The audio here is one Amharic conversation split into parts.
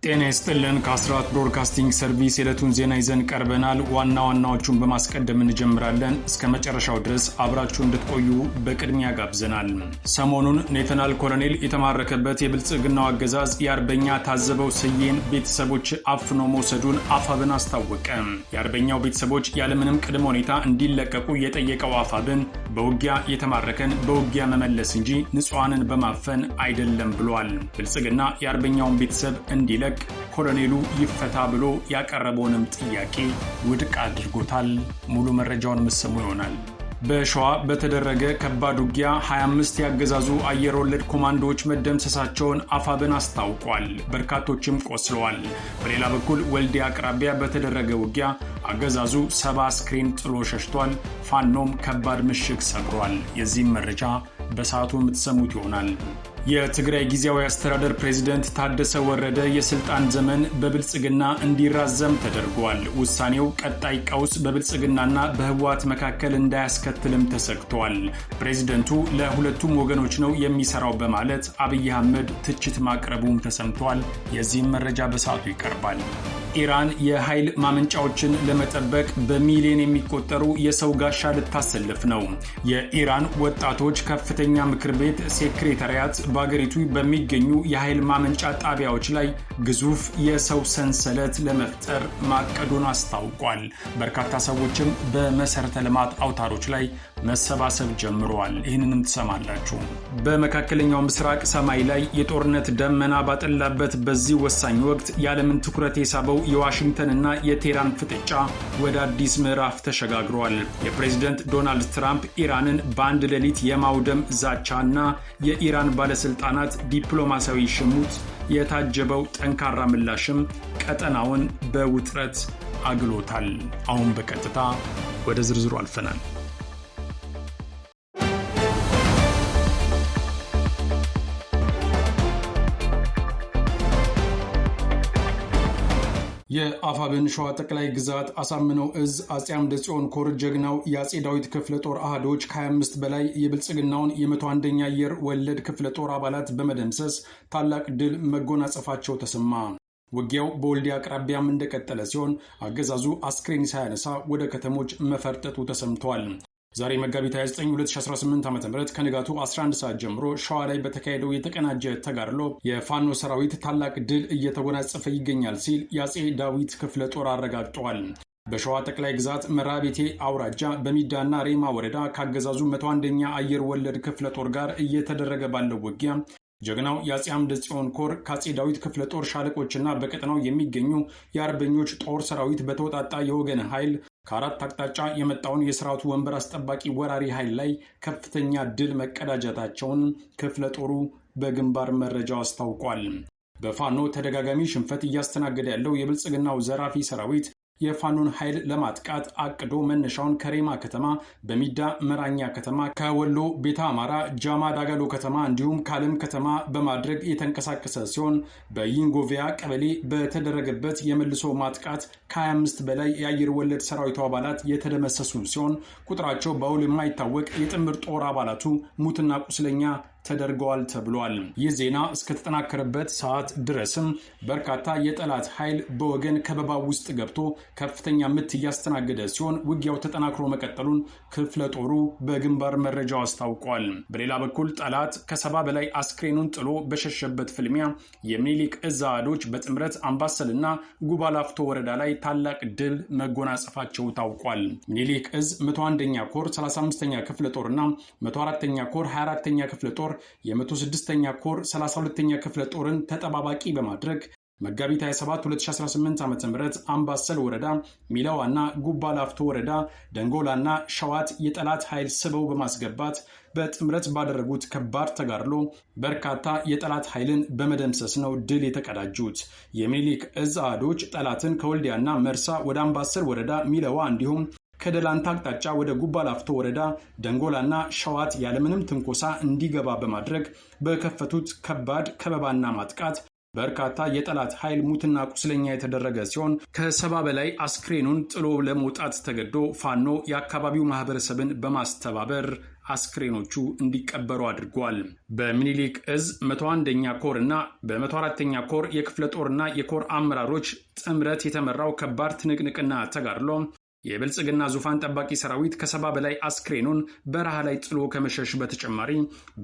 ጤና ይስጥልን ከአስራት ብሮድካስቲንግ ሰርቪስ የዕለቱን ዜና ይዘን ቀርበናል። ዋና ዋናዎቹን በማስቀደም እንጀምራለን። እስከ መጨረሻው ድረስ አብራችሁ እንድትቆዩ በቅድሚያ ጋብዘናል። ሰሞኑን ሌተናል ኮሎኔል የተማረከበት የብልጽግናው አገዛዝ የአርበኛ ታዘበው ስዬን ቤተሰቦች አፍኖ መውሰዱን አፋብን አስታወቀ። የአርበኛው ቤተሰቦች ያለምንም ቅድመ ሁኔታ እንዲለቀቁ የጠየቀው አፋብን በውጊያ የተማረከን በውጊያ መመለስ እንጂ ንጹሃንን በማፈን አይደለም ብሏል። ብልጽግና የአርበኛውን ቤተሰብ እንዲለቅ ኮሎኔሉ ይፈታ ብሎ ያቀረበውንም ጥያቄ ውድቅ አድርጎታል። ሙሉ መረጃውን መስሙ ይሆናል። በሸዋ በተደረገ ከባድ ውጊያ 25 ያገዛዙ አየር ወለድ ኮማንዶዎች መደምሰሳቸውን አፋብን አስታውቋል። በርካቶችም ቆስለዋል። በሌላ በኩል ወልዲያ አቅራቢያ በተደረገ ውጊያ አገዛዙ 70 አስክሬን ጥሎ ሸሽቷል። ፋኖም ከባድ ምሽግ ሰብሯል። የዚህም መረጃ በሰዓቱ የምትሰሙት ይሆናል። የትግራይ ጊዜያዊ አስተዳደር ፕሬዝዳንት ታደሰ ወረደ የስልጣን ዘመን በብልጽግና እንዲራዘም ተደርጓል። ውሳኔው ቀጣይ ቀውስ በብልጽግናና በህወሓት መካከል እንዳያስከትልም ተሰግቷል። ፕሬዝዳንቱ ለሁለቱም ወገኖች ነው የሚሰራው በማለት አብይ አህመድ ትችት ማቅረቡም ተሰምቷል። የዚህም መረጃ በሰዓቱ ይቀርባል። ኢራን የኃይል ማመንጫዎችን ለመጠበቅ በሚሊዮን የሚቆጠሩ የሰው ጋሻ ልታሰልፍ ነው። የኢራን ወጣቶች ከፍተኛ ምክር ቤት ሴክሬታሪያት በአገሪቱ በሚገኙ የኃይል ማመንጫ ጣቢያዎች ላይ ግዙፍ የሰው ሰንሰለት ለመፍጠር ማቀዱን አስታውቋል። በርካታ ሰዎችም በመሰረተ ልማት አውታሮች ላይ መሰባሰብ ጀምረዋል። ይህንንም ትሰማላችሁ። በመካከለኛው ምስራቅ ሰማይ ላይ የጦርነት ደመና ባጠላበት በዚህ ወሳኝ ወቅት የዓለምን ትኩረት የሳበው የዋሽንግተን እና የቴህራን ፍጥጫ ወደ አዲስ ምዕራፍ ተሸጋግሯል። የፕሬዝዳንት ዶናልድ ትራምፕ ኢራንን በአንድ ሌሊት የማውደም ዛቻና የኢራን ባለስልጣናት ዲፕሎማሲያዊ ሽሙጥ የታጀበው ጠንካራ ምላሽም ቀጠናውን በውጥረት አግሎታል። አሁን በቀጥታ ወደ ዝርዝሩ አልፈናል። የአፋብን ሸዋ ጠቅላይ ግዛት አሳምነው እዝ አጼ አምደ ጽዮን ኮር ጀግናው የአጼ ዳዊት ክፍለ ጦር አህዶች ከ25 በላይ የብልጽግናውን የ101ኛ አየር ወለድ ክፍለ ጦር አባላት በመደምሰስ ታላቅ ድል መጎናጸፋቸው ተሰማ። ውጊያው በወልዲያ አቅራቢያም እንደቀጠለ ሲሆን አገዛዙ አስክሬን ሳያነሳ ወደ ከተሞች መፈርጠጡ ተሰምቷል። ዛሬ መጋቢት 29 2018 ዓ.ም ከንጋቱ 11 ሰዓት ጀምሮ ሸዋ ላይ በተካሄደው የተቀናጀ ተጋድሎ የፋኖ ሰራዊት ታላቅ ድል እየተጎናጸፈ ይገኛል ሲል የአጼ ዳዊት ክፍለ ጦር አረጋግጧል። በሸዋ ጠቅላይ ግዛት መራቤቴ አውራጃ በሚዳና ሬማ ወረዳ ካገዛዙ 101ኛ አየር ወለድ ክፍለ ጦር ጋር እየተደረገ ባለው ውጊያ ጀግናው የአጼ አምደ ጽዮን ኮር ከአጼ ዳዊት ክፍለ ጦር ሻለቆችና በቀጠናው የሚገኙ የአርበኞች ጦር ሰራዊት በተወጣጣ የወገን ኃይል ከአራት አቅጣጫ የመጣውን የስርዓቱ ወንበር አስጠባቂ ወራሪ ኃይል ላይ ከፍተኛ ድል መቀዳጀታቸውን ክፍለ ጦሩ በግንባር መረጃው አስታውቋል። በፋኖ ተደጋጋሚ ሽንፈት እያስተናገደ ያለው የብልጽግናው ዘራፊ ሰራዊት የፋኖን ኃይል ለማጥቃት አቅዶ መነሻውን ከሬማ ከተማ፣ በሚዳ መራኛ ከተማ፣ ከወሎ ቤተ አማራ ጃማ ዳጋሎ ከተማ እንዲሁም ካለም ከተማ በማድረግ የተንቀሳቀሰ ሲሆን በይንጎቪያ ቀበሌ በተደረገበት የመልሶ ማጥቃት ከ25 በላይ የአየር ወለድ ሰራዊቱ አባላት የተደመሰሱ ሲሆን ቁጥራቸው በውል የማይታወቅ የጥምር ጦር አባላቱ ሙትና ቁስለኛ ተደርገዋል ተብሏል። ይህ ዜና እስከተጠናከረበት ሰዓት ድረስም በርካታ የጠላት ኃይል በወገን ከበባ ውስጥ ገብቶ ከፍተኛ ምት እያስተናገደ ሲሆን ውጊያው ተጠናክሮ መቀጠሉን ክፍለ ጦሩ በግንባር መረጃው አስታውቋል። በሌላ በኩል ጠላት ከ70 በላይ አስክሬኑን ጥሎ በሸሸበት ፍልሚያ የሚኒሊክ እዝ አህዶች በጥምረት አምባሰልና ጉባላፍቶ ወረዳ ላይ ታላቅ ድል መጎናጸፋቸው ታውቋል። ሚኒሊክ እዝ 101ኛ ኮር 35ኛ ክፍለ ጦርና 104ኛ ኮር 24ኛ ክፍለ ጦር የ106ኛ ኮር 32ኛ ክፍለ ጦርን ተጠባባቂ በማድረግ መጋቢት 27 2018 ዓ.ም አምባሰል ወረዳ ሚላዋና ጉባላፍቶ ወረዳ ደንጎላና ሸዋት የጠላት ኃይል ስበው በማስገባት በጥምረት ባደረጉት ከባድ ተጋድሎ በርካታ የጠላት ኃይልን በመደምሰስ ነው ድል የተቀዳጁት። የሚኒሊክ እዝ አህዶች ጠላትን ከወልዲያና መርሳ ወደ አምባሰል ወረዳ ሚላዋ እንዲሁም ከደላንታ አቅጣጫ ወደ ጉባላፍቶ ወረዳ ደንጎላና ሸዋት ያለምንም ትንኮሳ እንዲገባ በማድረግ በከፈቱት ከባድ ከበባና ማጥቃት በርካታ የጠላት ኃይል ሙትና ቁስለኛ የተደረገ ሲሆን ከ70 በላይ አስክሬኑን ጥሎ ለመውጣት ተገዶ ፋኖ የአካባቢው ማህበረሰብን በማስተባበር አስክሬኖቹ እንዲቀበሩ አድርጓል። በሚኒሊክ እዝ 101ኛ ኮር እና በ104ኛ ኮር የክፍለ ጦርና የኮር አመራሮች ጥምረት የተመራው ከባድ ትንቅንቅና ተጋድሎ የብልጽግና ዙፋን ጠባቂ ሰራዊት ከ70 በላይ አስክሬኑን በረሃ ላይ ጥሎ ከመሸሽ በተጨማሪ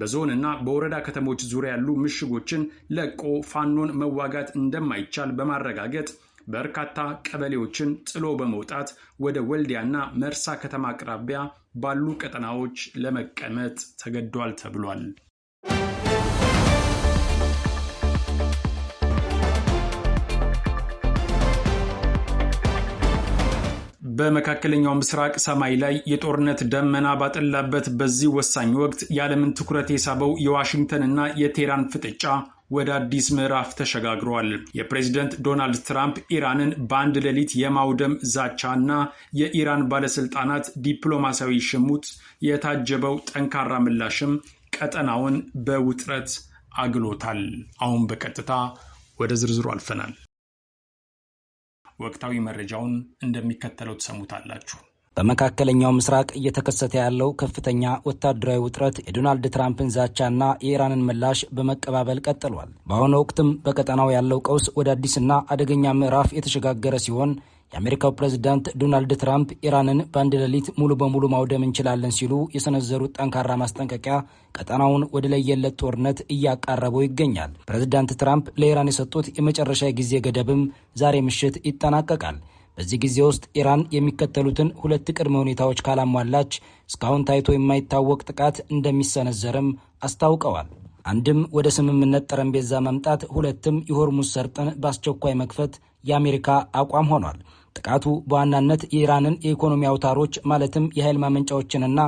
በዞንና በወረዳ ከተሞች ዙሪያ ያሉ ምሽጎችን ለቆ ፋኖን መዋጋት እንደማይቻል በማረጋገጥ በርካታ ቀበሌዎችን ጥሎ በመውጣት ወደ ወልዲያና መርሳ ከተማ አቅራቢያ ባሉ ቀጠናዎች ለመቀመጥ ተገዷል ተብሏል። በመካከለኛው ምስራቅ ሰማይ ላይ የጦርነት ደመና ባጠላበት በዚህ ወሳኝ ወቅት የዓለምን ትኩረት የሳበው የዋሽንግተንና የቴህራን ፍጥጫ ወደ አዲስ ምዕራፍ ተሸጋግሯል። የፕሬዝዳንት ዶናልድ ትራምፕ ኢራንን በአንድ ሌሊት የማውደም ዛቻና የኢራን ባለስልጣናት ዲፕሎማሲያዊ ሽሙጥ የታጀበው ጠንካራ ምላሽም ቀጠናውን በውጥረት አግሎታል። አሁን በቀጥታ ወደ ዝርዝሩ አልፈናል። ወቅታዊ መረጃውን እንደሚከተለው ተሰሙታላችሁ። በመካከለኛው ምስራቅ እየተከሰተ ያለው ከፍተኛ ወታደራዊ ውጥረት የዶናልድ ትራምፕን ዛቻና የኢራንን ምላሽ በመቀባበል ቀጥሏል። በአሁኑ ወቅትም በቀጠናው ያለው ቀውስ ወደ አዲስና አደገኛ ምዕራፍ የተሸጋገረ ሲሆን የአሜሪካው ፕሬዝዳንት ዶናልድ ትራምፕ ኢራንን በአንድ ሌሊት ሙሉ በሙሉ ማውደም እንችላለን ሲሉ የሰነዘሩት ጠንካራ ማስጠንቀቂያ ቀጠናውን ወደ ለየለት ጦርነት እያቃረበው ይገኛል። ፕሬዝዳንት ትራምፕ ለኢራን የሰጡት የመጨረሻ ጊዜ ገደብም ዛሬ ምሽት ይጠናቀቃል። በዚህ ጊዜ ውስጥ ኢራን የሚከተሉትን ሁለት ቅድመ ሁኔታዎች ካላሟላች እስካሁን ታይቶ የማይታወቅ ጥቃት እንደሚሰነዘርም አስታውቀዋል። አንድም ወደ ስምምነት ጠረጴዛ መምጣት፣ ሁለትም የሆርሙዝ ሰርጥን በአስቸኳይ መክፈት የአሜሪካ አቋም ሆኗል። ጥቃቱ በዋናነት የኢራንን የኢኮኖሚ አውታሮች ማለትም የኃይል ማመንጫዎችንና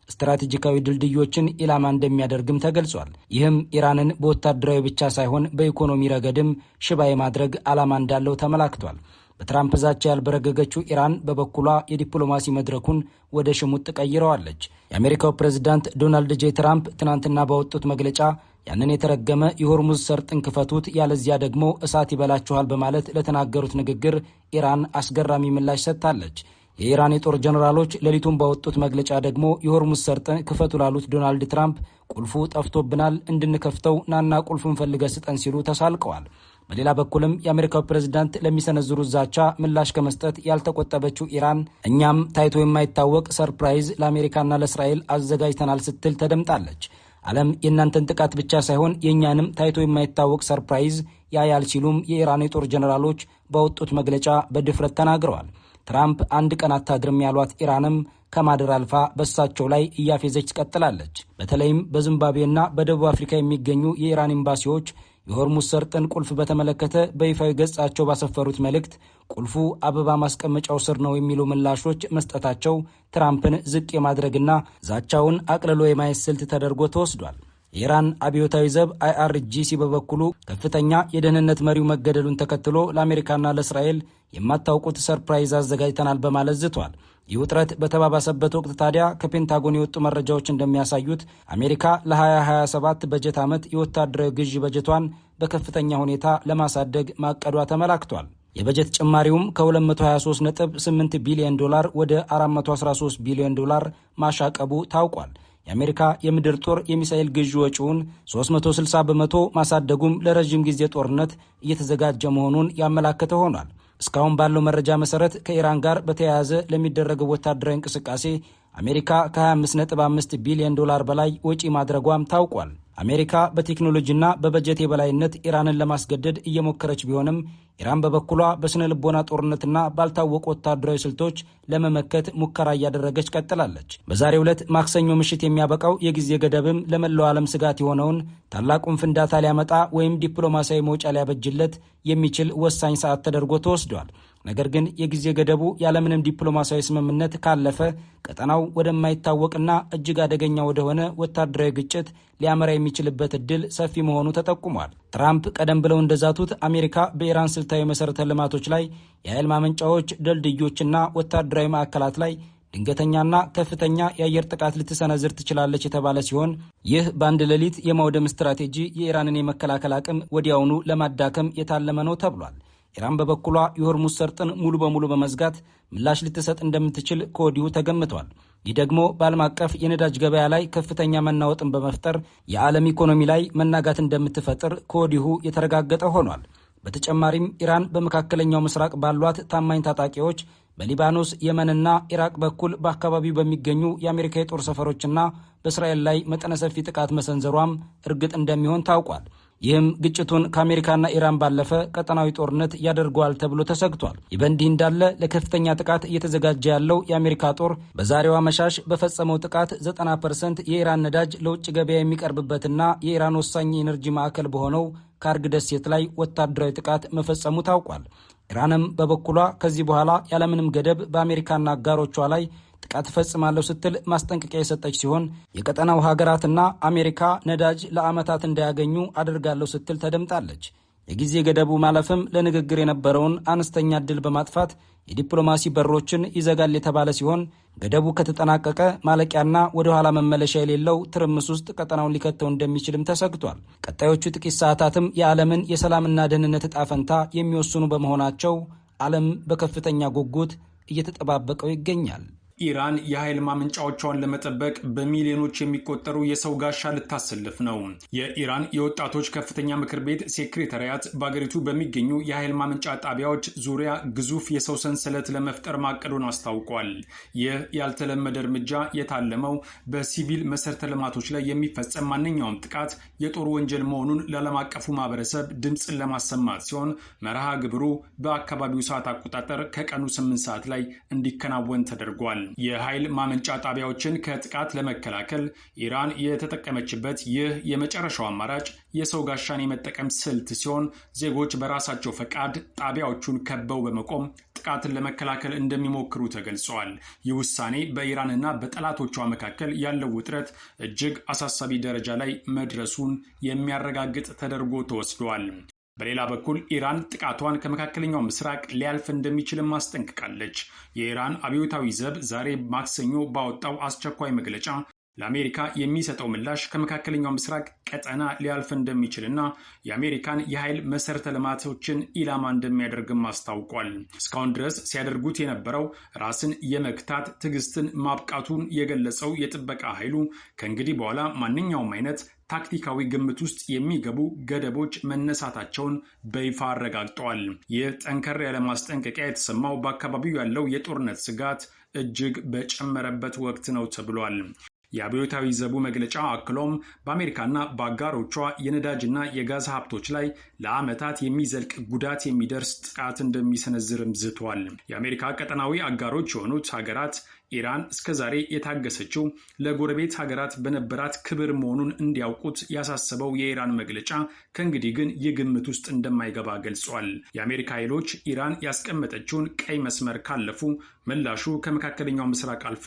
ስትራቴጂካዊ ድልድዮችን ኢላማ እንደሚያደርግም ተገልጿል። ይህም ኢራንን በወታደራዊ ብቻ ሳይሆን በኢኮኖሚ ረገድም ሽባ የማድረግ ዓላማ እንዳለው ተመላክቷል። በትራምፕ ዛቻ ያልበረገገችው ኢራን በበኩሏ የዲፕሎማሲ መድረኩን ወደ ሽሙጥ ቀይረዋለች። የአሜሪካው ፕሬዝዳንት ዶናልድ ጄ ትራምፕ ትናንትና ባወጡት መግለጫ ያንን የተረገመ የሆርሙዝ ሰርጥን ክፈቱት፣ ያለዚያ ደግሞ እሳት ይበላችኋል በማለት ለተናገሩት ንግግር ኢራን አስገራሚ ምላሽ ሰጥታለች። የኢራን የጦር ጀነራሎች ሌሊቱን ባወጡት መግለጫ ደግሞ የሆርሙዝ ሰርጥን ክፈቱ ላሉት ዶናልድ ትራምፕ ቁልፉ ጠፍቶብናል፣ እንድንከፍተው ናና ቁልፉን ፈልገህ ስጠን ሲሉ ተሳልቀዋል። በሌላ በኩልም የአሜሪካው ፕሬዝዳንት ለሚሰነዝሩት ዛቻ ምላሽ ከመስጠት ያልተቆጠበችው ኢራን እኛም ታይቶ የማይታወቅ ሰርፕራይዝ ለአሜሪካና ለእስራኤል አዘጋጅተናል ስትል ተደምጣለች። ዓለም የእናንተን ጥቃት ብቻ ሳይሆን የእኛንም ታይቶ የማይታወቅ ሰርፕራይዝ ያያል ሲሉም የኢራን የጦር ጀነራሎች ባወጡት መግለጫ በድፍረት ተናግረዋል። ትራምፕ አንድ ቀን አታድርም ያሏት ኢራንም ከማደር አልፋ በሳቸው ላይ እያፌዘች ቀጥላለች። በተለይም በዚምባብዌና በደቡብ አፍሪካ የሚገኙ የኢራን ኤምባሲዎች የሆርሙዝ ሰርጥን ቁልፍ በተመለከተ በይፋዊ ገጻቸው ባሰፈሩት መልእክት ቁልፉ አበባ ማስቀመጫው ስር ነው የሚሉ ምላሾች መስጠታቸው ትራምፕን ዝቅ የማድረግና ዛቻውን አቅልሎ የማየት ስልት ተደርጎ ተወስዷል። የኢራን አብዮታዊ ዘብ IRGC በበኩሉ ከፍተኛ የደህንነት መሪው መገደሉን ተከትሎ ለአሜሪካና ለእስራኤል የማታውቁት ሰርፕራይዝ አዘጋጅተናል በማለት ዝቷል። ይህ ውጥረት በተባባሰበት ወቅት ታዲያ ከፔንታጎን የወጡ መረጃዎች እንደሚያሳዩት አሜሪካ ለ2027 በጀት ዓመት የወታደራዊ ግዢ በጀቷን በከፍተኛ ሁኔታ ለማሳደግ ማቀዷ ተመላክቷል። የበጀት ጭማሪውም ከ223.8 ቢሊዮን ዶላር ወደ 413 ቢሊዮን ዶላር ማሻቀቡ ታውቋል። የአሜሪካ የምድር ጦር የሚሳኤል ግዢ ወጪውን 360 በመቶ ማሳደጉም ለረዥም ጊዜ ጦርነት እየተዘጋጀ መሆኑን ያመላከተ ሆኗል። እስካሁን ባለው መረጃ መሰረት ከኢራን ጋር በተያያዘ ለሚደረገው ወታደራዊ እንቅስቃሴ አሜሪካ ከ25.5 ቢሊዮን ዶላር በላይ ወጪ ማድረጓም ታውቋል። አሜሪካ በቴክኖሎጂና በበጀት የበላይነት ኢራንን ለማስገደድ እየሞከረች ቢሆንም ኢራን በበኩሏ በስነ ልቦና ጦርነትና ባልታወቁ ወታደራዊ ስልቶች ለመመከት ሙከራ እያደረገች ቀጥላለች። በዛሬው ዕለት ማክሰኞ ምሽት የሚያበቃው የጊዜ ገደብም ለመላው ዓለም ስጋት የሆነውን ታላቁን ፍንዳታ ሊያመጣ ወይም ዲፕሎማሲያዊ መውጫ ሊያበጅለት የሚችል ወሳኝ ሰዓት ተደርጎ ተወስዷል። ነገር ግን የጊዜ ገደቡ ያለምንም ዲፕሎማሲያዊ ስምምነት ካለፈ ቀጠናው ወደማይታወቅና እጅግ አደገኛ ወደሆነ ወታደራዊ ግጭት ሊያመራ የሚችልበት እድል ሰፊ መሆኑ ተጠቁሟል። ትራምፕ ቀደም ብለው እንደዛቱት አሜሪካ በኢራን ስልታዊ መሠረተ ልማቶች ላይ የኃይል ማመንጫዎች፣ ድልድዮችና ወታደራዊ ማዕከላት ላይ ድንገተኛና ከፍተኛ የአየር ጥቃት ልትሰነዝር ትችላለች የተባለ ሲሆን ይህ በአንድ ሌሊት የማውደም ስትራቴጂ የኢራንን የመከላከል አቅም ወዲያውኑ ለማዳከም የታለመ ነው ተብሏል። ኢራን በበኩሏ የሆርሙዝ ሰርጥን ሙሉ በሙሉ በመዝጋት ምላሽ ልትሰጥ እንደምትችል ከወዲሁ ተገምቷል። ይህ ደግሞ በዓለም አቀፍ የነዳጅ ገበያ ላይ ከፍተኛ መናወጥን በመፍጠር የዓለም ኢኮኖሚ ላይ መናጋት እንደምትፈጥር ከወዲሁ የተረጋገጠ ሆኗል። በተጨማሪም ኢራን በመካከለኛው ምስራቅ ባሏት ታማኝ ታጣቂዎች በሊባኖስ፣ የመንና ኢራቅ በኩል በአካባቢው በሚገኙ የአሜሪካ የጦር ሰፈሮችና በእስራኤል ላይ መጠነ ሰፊ ጥቃት መሰንዘሯም እርግጥ እንደሚሆን ታውቋል። ይህም ግጭቱን ከአሜሪካና ኢራን ባለፈ ቀጠናዊ ጦርነት ያደርገዋል ተብሎ ተሰግቷል። ይህ በእንዲህ እንዳለ ለከፍተኛ ጥቃት እየተዘጋጀ ያለው የአሜሪካ ጦር በዛሬው አመሻሽ በፈጸመው ጥቃት 90% የኢራን ነዳጅ ለውጭ ገበያ የሚቀርብበትና የኢራን ወሳኝ የኤነርጂ ማዕከል በሆነው ካርግ ደሴት ላይ ወታደራዊ ጥቃት መፈጸሙ ታውቋል። ኢራንም በበኩሏ ከዚህ በኋላ ያለምንም ገደብ በአሜሪካና አጋሮቿ ላይ ጥቃት ፈጽማለሁ ስትል ማስጠንቀቂያ የሰጠች ሲሆን የቀጠናው ሀገራትና አሜሪካ ነዳጅ ለዓመታት እንዳያገኙ አድርጋለሁ ስትል ተደምጣለች። የጊዜ ገደቡ ማለፍም ለንግግር የነበረውን አነስተኛ ዕድል በማጥፋት የዲፕሎማሲ በሮችን ይዘጋል የተባለ ሲሆን ገደቡ ከተጠናቀቀ ማለቂያና ወደ ኋላ መመለሻ የሌለው ትርምስ ውስጥ ቀጠናውን ሊከተው እንደሚችልም ተሰግቷል። ቀጣዮቹ ጥቂት ሰዓታትም የዓለምን የሰላምና ደህንነት ዕጣ ፈንታ የሚወስኑ በመሆናቸው ዓለም በከፍተኛ ጉጉት እየተጠባበቀው ይገኛል። ኢራን የኃይል ማመንጫዎቿን ለመጠበቅ በሚሊዮኖች የሚቆጠሩ የሰው ጋሻ ልታሰልፍ ነው። የኢራን የወጣቶች ከፍተኛ ምክር ቤት ሴክሬታሪያት በአገሪቱ በሚገኙ የኃይል ማመንጫ ጣቢያዎች ዙሪያ ግዙፍ የሰው ሰንሰለት ለመፍጠር ማቀዱን አስታውቋል። ይህ ያልተለመደ እርምጃ የታለመው በሲቪል መሰረተ ልማቶች ላይ የሚፈጸም ማንኛውም ጥቃት የጦር ወንጀል መሆኑን ለዓለም አቀፉ ማህበረሰብ ድምፅን ለማሰማት ሲሆን መርሃ ግብሩ በአካባቢው ሰዓት አቆጣጠር ከቀኑ 8 ሰዓት ላይ እንዲከናወን ተደርጓል። የኃይል ማመንጫ ጣቢያዎችን ከጥቃት ለመከላከል ኢራን የተጠቀመችበት ይህ የመጨረሻው አማራጭ የሰው ጋሻን የመጠቀም ስልት ሲሆን ዜጎች በራሳቸው ፈቃድ ጣቢያዎቹን ከበው በመቆም ጥቃትን ለመከላከል እንደሚሞክሩ ተገልጸዋል። ይህ ውሳኔ በኢራንና በጠላቶቿ መካከል ያለው ውጥረት እጅግ አሳሳቢ ደረጃ ላይ መድረሱን የሚያረጋግጥ ተደርጎ ተወስዷል። በሌላ በኩል ኢራን ጥቃቷን ከመካከለኛው ምስራቅ ሊያልፍ እንደሚችልም አስጠንቅቃለች። የኢራን አብዮታዊ ዘብ ዛሬ ማክሰኞ ባወጣው አስቸኳይ መግለጫ ለአሜሪካ የሚሰጠው ምላሽ ከመካከለኛው ምስራቅ ቀጠና ሊያልፍ እንደሚችልና የአሜሪካን የኃይል መሰረተ ልማቶችን ኢላማ እንደሚያደርግም አስታውቋል። እስካሁን ድረስ ሲያደርጉት የነበረው ራስን የመግታት ትዕግስትን ማብቃቱን የገለጸው የጥበቃ ኃይሉ ከእንግዲህ በኋላ ማንኛውም አይነት ታክቲካዊ ግምት ውስጥ የሚገቡ ገደቦች መነሳታቸውን በይፋ አረጋግጠዋል። ይህ ጠንከር ያለ ማስጠንቀቂያ የተሰማው በአካባቢው ያለው የጦርነት ስጋት እጅግ በጨመረበት ወቅት ነው ተብሏል። የአብዮታዊ ዘቡ መግለጫ አክሎም በአሜሪካና በአጋሮቿ የነዳጅና የጋዝ ሀብቶች ላይ ለዓመታት የሚዘልቅ ጉዳት የሚደርስ ጥቃት እንደሚሰነዝርም ዝቷል። የአሜሪካ ቀጠናዊ አጋሮች የሆኑት ሀገራት ኢራን እስከዛሬ የታገሰችው ለጎረቤት ሀገራት በነበራት ክብር መሆኑን እንዲያውቁት ያሳሰበው የኢራን መግለጫ ከእንግዲህ ግን ይህ ግምት ውስጥ እንደማይገባ ገልጿል። የአሜሪካ ኃይሎች ኢራን ያስቀመጠችውን ቀይ መስመር ካለፉ ምላሹ ከመካከለኛው ምስራቅ አልፎ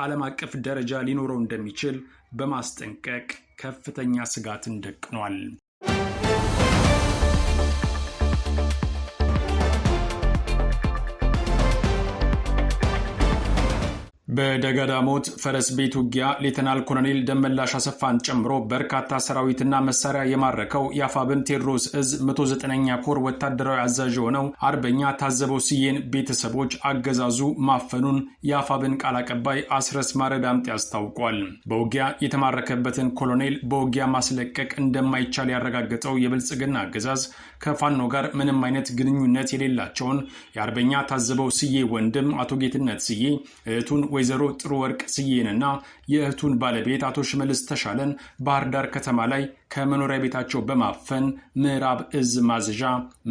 ዓለም አቀፍ ደረጃ ሊኖረው እንደሚችል በማስጠንቀቅ ከፍተኛ ስጋትን ደቅኗል። በደጋዳሞት ፈረስ ቤት ውጊያ ሌተናል ኮሎኔል ደመላሽ አሰፋን ጨምሮ በርካታ ሰራዊትና መሳሪያ የማረከው የአፋብን ቴዎድሮስ እዝ 109ኛ ኮር ወታደራዊ አዛዥ የሆነው አርበኛ ታዘበው ስዬን ቤተሰቦች አገዛዙ ማፈኑን የአፋብን ቃል አቀባይ አስረስ ማረ ዳምጤ አስታውቋል። በውጊያ የተማረከበትን ኮሎኔል በውጊያ ማስለቀቅ እንደማይቻል ያረጋገጠው የብልጽግና አገዛዝ ከፋኖ ጋር ምንም አይነት ግንኙነት የሌላቸውን የአርበኛ ታዘበው ስዬ ወንድም አቶ ጌትነት ስዬ እህቱን ወይዘሮ ጥሩ ወርቅ ስዬንና የእህቱን ባለቤት አቶ ሽመልስ ተሻለን ባህር ዳር ከተማ ላይ ከመኖሪያ ቤታቸው በማፈን ምዕራብ እዝ ማዘዣ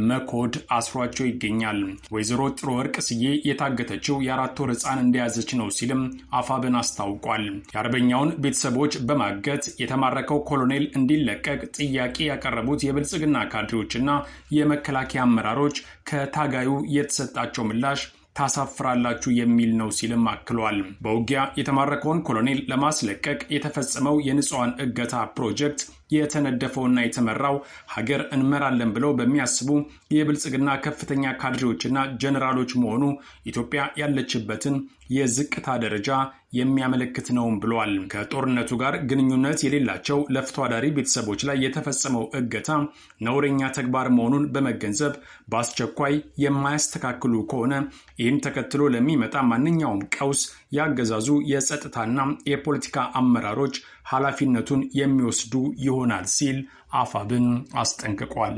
መኮድ አስሯቸው ይገኛል። ወይዘሮ ጥሩ ወርቅ ስዬ የታገተችው የ4 ወር ሕፃን እንደያዘች ነው ሲልም አፋብን አስታውቋል። የአርበኛውን ቤተሰቦች በማገት የተማረከው ኮሎኔል እንዲለቀቅ ጥያቄ ያቀረቡት የብልጽግና ካድሬዎችና የመከላከያ አመራሮች ከታጋዩ የተሰጣቸው ምላሽ ታሳፍራላችሁ የሚል ነው ሲልም አክሏል። በውጊያ የተማረከውን ኮሎኔል ለማስለቀቅ የተፈጸመው የንጹሃን እገታ ፕሮጀክት የተነደፈውና የተመራው ሀገር እንመራለን ብለው በሚያስቡ የብልጽግና ከፍተኛ ካድሬዎችና ጀነራሎች መሆኑ ኢትዮጵያ ያለችበትን የዝቅታ ደረጃ የሚያመለክት ነውም ብለዋል። ከጦርነቱ ጋር ግንኙነት የሌላቸው ለፍቶ አዳሪ ቤተሰቦች ላይ የተፈጸመው እገታ ነውረኛ ተግባር መሆኑን በመገንዘብ በአስቸኳይ የማያስተካክሉ ከሆነ ይህን ተከትሎ ለሚመጣ ማንኛውም ቀውስ ያገዛዙ የጸጥታና የፖለቲካ አመራሮች ኃላፊነቱን የሚወስዱ ይሆናል ሲል አፋብን አስጠንቅቋል።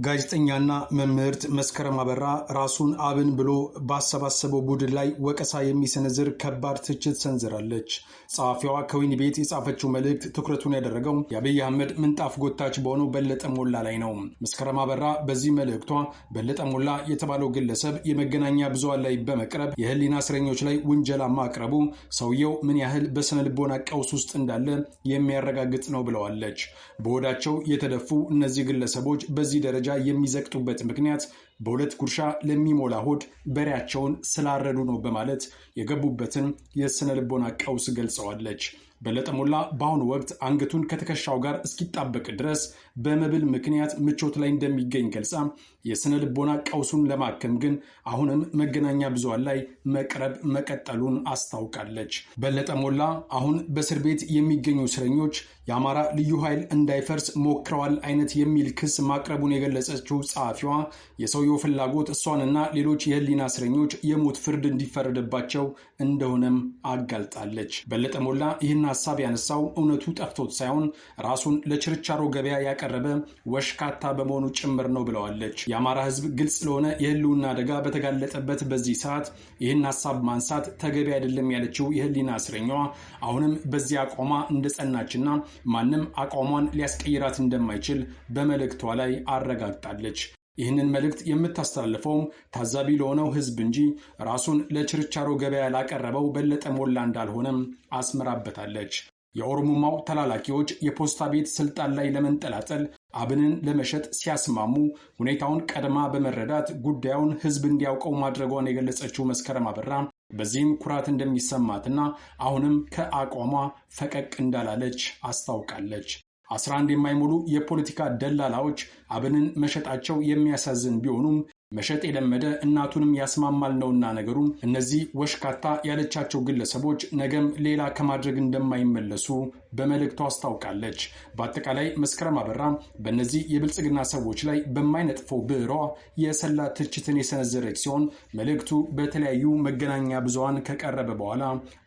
ጋዜጠኛና መምህርት መስከረም አበራ ራሱን አብን ብሎ ባሰባሰበው ቡድን ላይ ወቀሳ የሚሰነዝር ከባድ ትችት ሰንዝራለች። ጸሐፊዋ ከወህኒ ቤት የጻፈችው መልእክት ትኩረቱን ያደረገው የአብይ አህመድ ምንጣፍ ጎታች በሆነው በለጠ ሞላ ላይ ነው። መስከረም አበራ በዚህ መልእክቷ በለጠ ሞላ የተባለው ግለሰብ የመገናኛ ብዙሃን ላይ በመቅረብ የህሊና እስረኞች ላይ ውንጀላ ማቅረቡ ሰውየው ምን ያህል በስነ ልቦና ቀውስ ውስጥ እንዳለ የሚያረጋግጥ ነው ብለዋለች። በሆዳቸው የተደፉ እነዚህ ግለሰቦች በዚህ ደረጃ የሚዘቅጡበት ምክንያት በሁለት ጉርሻ ለሚሞላ ሆድ በሬያቸውን ስላረዱ ነው በማለት የገቡበትን የስነ ልቦና ቀውስ ገልጸዋለች። በለጠ ሞላ በአሁኑ ወቅት አንገቱን ከትከሻው ጋር እስኪጣበቅ ድረስ በመብል ምክንያት ምቾት ላይ እንደሚገኝ ገልጻ የስነ ልቦና ቀውሱን ለማከም ግን አሁንም መገናኛ ብዙሃን ላይ መቅረብ መቀጠሉን አስታውቃለች። በለጠ ሞላ አሁን በእስር ቤት የሚገኙ እስረኞች የአማራ ልዩ ኃይል እንዳይፈርስ ሞክረዋል አይነት የሚል ክስ ማቅረቡን የገለጸችው ጸሐፊዋ የሰውየው ፍላጎት እሷንና ሌሎች የህሊና እስረኞች የሞት ፍርድ እንዲፈረድባቸው እንደሆነም አጋልጣለች። በለጠ ሞላ ይህን ሐሳብ ያነሳው እውነቱ ጠፍቶት ሳይሆን ራሱን ለችርቻሮ ገበያ ያቀረበ ወሽካታ በመሆኑ ጭምር ነው ብለዋለች። የአማራ ህዝብ ግልጽ ለሆነ የህልውና አደጋ በተጋለጠበት በዚህ ሰዓት ይህን ሐሳብ ማንሳት ተገቢ አይደለም ያለችው የህሊና እስረኛዋ አሁንም በዚህ አቋሟ እንደጸናችና ማንም አቋሟን ሊያስቀይራት እንደማይችል በመልእክቷ ላይ አረጋግጣለች። ይህንን መልእክት የምታስተላልፈውም ታዛቢ ለሆነው ህዝብ እንጂ ራሱን ለችርቻሮ ገበያ ላቀረበው በለጠ ሞላ እንዳልሆነም አስምራበታለች። የኦሮሞማው ተላላኪዎች የፖስታ ቤት ስልጣን ላይ ለመንጠላጠል አብንን ለመሸጥ ሲያስማሙ ሁኔታውን ቀድማ በመረዳት ጉዳዩን ህዝብ እንዲያውቀው ማድረጓን የገለጸችው መስከረም አበራ በዚህም ኩራት እንደሚሰማትና አሁንም ከአቋሟ ፈቀቅ እንዳላለች አስታውቃለች። 11 የማይሞሉ የፖለቲካ ደላላዎች አብንን መሸጣቸው የሚያሳዝን ቢሆኑም መሸጥ የለመደ እናቱንም ያስማማል ነውና ነገሩ። እነዚህ ወሽካታ ያለቻቸው ግለሰቦች ነገም ሌላ ከማድረግ እንደማይመለሱ በመልእክቱ አስታውቃለች። በአጠቃላይ መስከረም አበራ በእነዚህ የብልጽግና ሰዎች ላይ በማይነጥፈው ብዕሯ የሰላ ትችትን የሰነዘረች ሲሆን መልእክቱ በተለያዩ መገናኛ ብዙሃን ከቀረበ በኋላ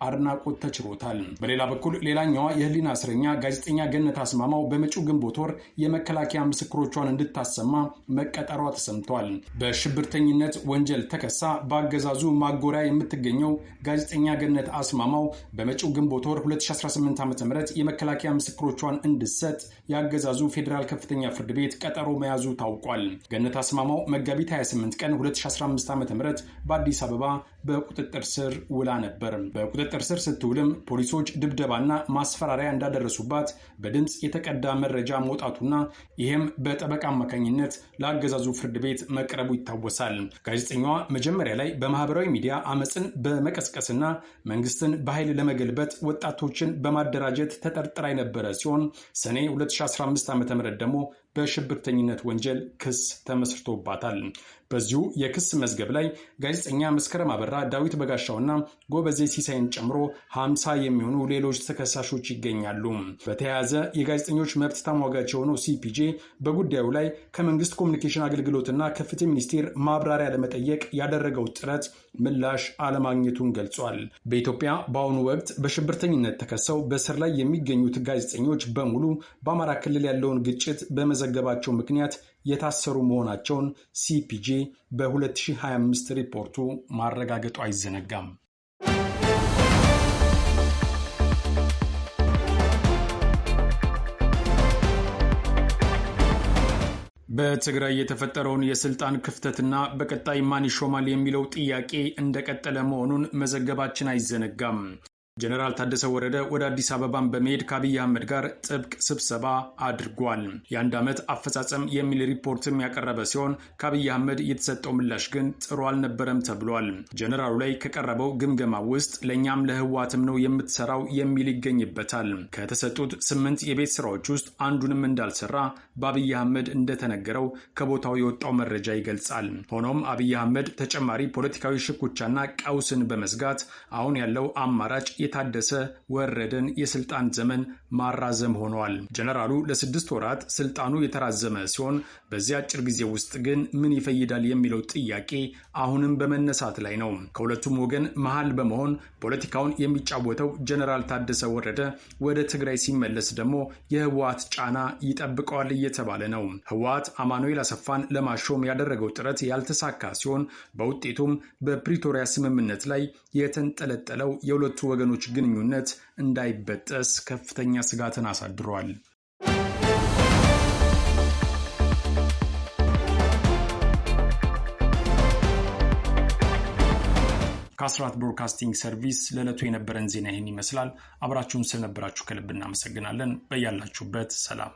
አድናቆት ተችሮታል። በሌላ በኩል ሌላኛዋ የህሊና እስረኛ ጋዜጠኛ ገነት አስማማው በመጪው ግንቦት ወር የመከላከያ ምስክሮቿን እንድታሰማ መቀጠሯ ተሰምቷል። በሽብርተኝነት ወንጀል ተከሳ በአገዛዙ ማጎሪያ የምትገኘው ጋዜጠኛ ገነት አስማማው በመጪው ግንቦት ወር 2018 ዓ.ም የመከላከያ ምስክሮቿን እንድትሰጥ የአገዛዙ ፌዴራል ከፍተኛ ፍርድ ቤት ቀጠሮ መያዙ ታውቋል። ገነት አስማማው መጋቢት 28 ቀን 2015 ዓ.ም በአዲስ አበባ በቁጥጥር ስር ውላ ነበር። በቁጥጥር ስር ስትውልም ፖሊሶች ድብደባና ማስፈራሪያ እንዳደረሱባት በድምፅ የተቀዳ መረጃ መውጣቱና ይህም በጠበቃ አማካኝነት ለአገዛዙ ፍርድ ቤት መቅረቡ ይታወሳል። ጋዜጠኛዋ መጀመሪያ ላይ በማህበራዊ ሚዲያ አመፅን በመቀስቀስና መንግስትን በኃይል ለመገልበጥ ወጣቶችን በማደራጀት ተጠርጥራ የነበረ ሲሆን ሰኔ 2015 ዓ.ም ደግሞ በሽብርተኝነት ወንጀል ክስ ተመስርቶባታል። በዚሁ የክስ መዝገብ ላይ ጋዜጠኛ መስከረም አበራ፣ ዳዊት በጋሻውና ጎበዜ ሲሳይን ጨምሮ 50 የሚሆኑ ሌሎች ተከሳሾች ይገኛሉ። በተያያዘ የጋዜጠኞች መብት ተሟጋች የሆነው ሲፒጄ በጉዳዩ ላይ ከመንግስት ኮሚኒኬሽን አገልግሎትና ከፍትህ ሚኒስቴር ማብራሪያ ለመጠየቅ ያደረገው ጥረት ምላሽ አለማግኘቱን ገልጿል። በኢትዮጵያ በአሁኑ ወቅት በሽብርተኝነት ተከሰው በስር ላይ የሚገኙት ጋዜጠኞች በሙሉ በአማራ ክልል ያለውን ግጭት በመዘገባቸው ምክንያት የታሰሩ መሆናቸውን ሲፒጄ በ2025 ሪፖርቱ ማረጋገጡ አይዘነጋም። በትግራይ የተፈጠረውን የስልጣን ክፍተትና በቀጣይ ማን ይሾማል የሚለው ጥያቄ እንደቀጠለ መሆኑን መዘገባችን አይዘነጋም። ጀነራል ታደሰ ወረደ ወደ አዲስ አበባን በመሄድ ከአብይ አህመድ ጋር ጥብቅ ስብሰባ አድርጓል። የአንድ ዓመት አፈጻጸም የሚል ሪፖርትም ያቀረበ ሲሆን ከአብይ አህመድ የተሰጠው ምላሽ ግን ጥሩ አልነበረም ተብሏል። ጀነራሉ ላይ ከቀረበው ግምገማ ውስጥ ለእኛም ለህወሓትም ነው የምትሰራው የሚል ይገኝበታል። ከተሰጡት 8 የቤት ስራዎች ውስጥ አንዱንም እንዳልሰራ በአብይ አህመድ እንደተነገረው ከቦታው የወጣው መረጃ ይገልጻል። ሆኖም አብይ አህመድ ተጨማሪ ፖለቲካዊ ሽኩቻና ቀውስን በመስጋት አሁን ያለው አማራጭ የታደሰ ወረደን የስልጣን ዘመን ማራዘም ሆኗል። ጀነራሉ ለ6 ወራት ስልጣኑ የተራዘመ ሲሆን በዚህ አጭር ጊዜ ውስጥ ግን ምን ይፈይዳል የሚለው ጥያቄ አሁንም በመነሳት ላይ ነው። ከሁለቱም ወገን መሃል በመሆን ፖለቲካውን የሚጫወተው ጀነራል ታደሰ ወረደ ወደ ትግራይ ሲመለስ ደግሞ የህወሓት ጫና ይጠብቀዋል እየተባለ ነው። ህወሓት አማኑኤል አሰፋን ለማሾም ያደረገው ጥረት ያልተሳካ ሲሆን በውጤቱም በፕሪቶሪያ ስምምነት ላይ የተንጠለጠለው የሁለቱ ወገኖች ግንኙነት እንዳይበጠስ ከፍተኛ ስጋትን አሳድሯል። ከአስራት ብሮድካስቲንግ ሰርቪስ ለዕለቱ የነበረን ዜና ይህን ይመስላል። አብራችሁን ስለነበራችሁ ከልብ እናመሰግናለን። በያላችሁበት ሰላም